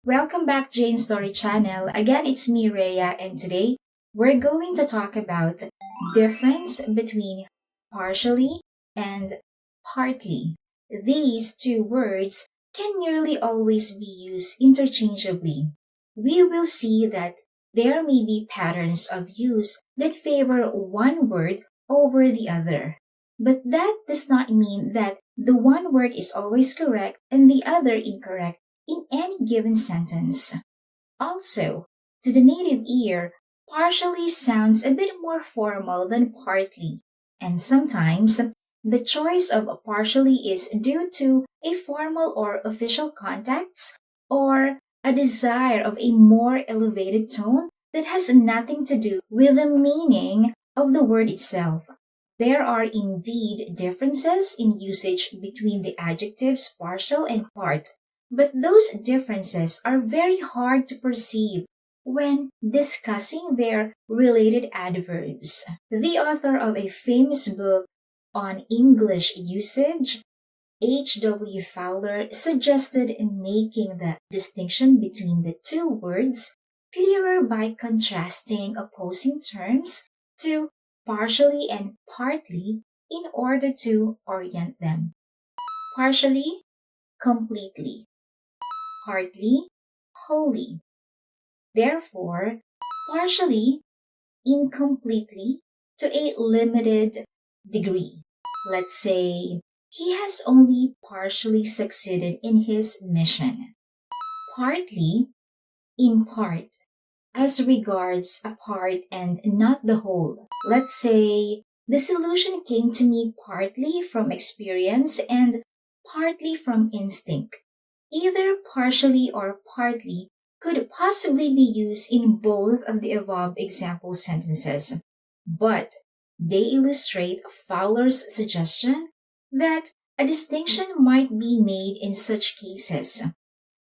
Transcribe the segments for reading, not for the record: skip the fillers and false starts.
Welcome back, Jane Story Channel. Again, it's me, Rhea, and today we're going to talk about difference between partially and partly. These two words can nearly always be used interchangeably. We will see that there may be patterns of use that favor one word over the other. But that does not mean that the one word is always correct and the other incorrect in any given sentence. Also, to the native ear, partially sounds a bit more formal than partly, and sometimes the choice of partially is due to a formal or official context or a desire of a more elevated tone that has nothing to do with the meaning of the word itself. There are indeed differences in usage between the adjectives partial and part, but those differences are very hard to perceive when discussing their related adverbs. The author of a famous book on English usage, H.W. Fowler, suggested making the distinction between the two words clearer by contrasting opposing terms to partially and partly in order to orient them. Partially, completely. Partly, wholly. Therefore, partially, incompletely, to a limited degree. Let's say, he has only partially succeeded in his mission. Partly, in part, as regards a part and not the whole. Let's say, the solution came to me partly from experience and partly from instinct. Either partially or partly could possibly be used in both of the above example sentences, but they illustrate Fowler's suggestion that a distinction might be made in such cases.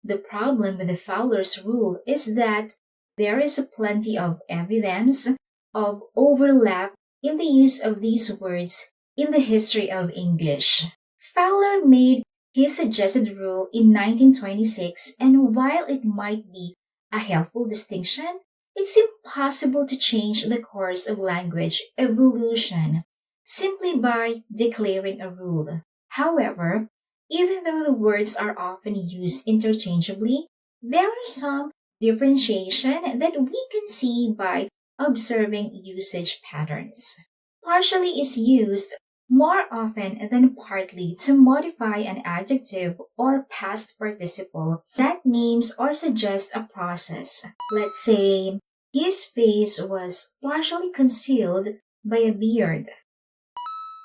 The problem with the Fowler's rule is that there is plenty of evidence of overlap in the use of these words in the history of English. Fowler made his suggested rule in 1926, and while it might be a helpful distinction, it's impossible to change the course of language evolution simply by declaring a rule. However, even though the words are often used interchangeably, there are some differentiation that we can see by observing usage patterns. Partially is used more often than partly to modify an adjective or past participle that names or suggests a process. Let's say, his face was partially concealed by a beard.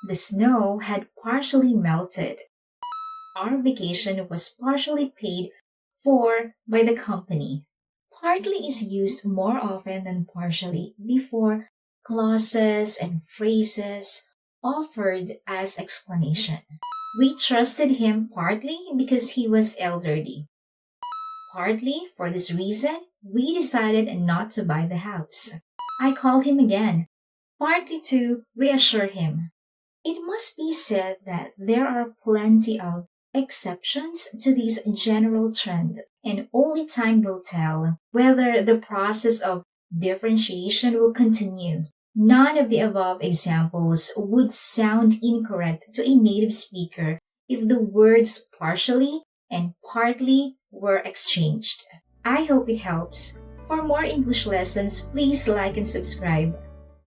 The snow had partially melted. Our vacation was partially paid for by the company. Partly is used more often than partially before clauses and phrases offered as explanation. We trusted him partly because he was elderly. Partly for this reason, we decided not to buy the house. I called him again, partly to reassure him. It must be said that there are plenty of exceptions to this general trend, and only time will tell whether the process of differentiation will continue. None of the above examples would sound incorrect to a native speaker if the words partially and partly were exchanged. I hope it helps. For more English lessons, please like and subscribe.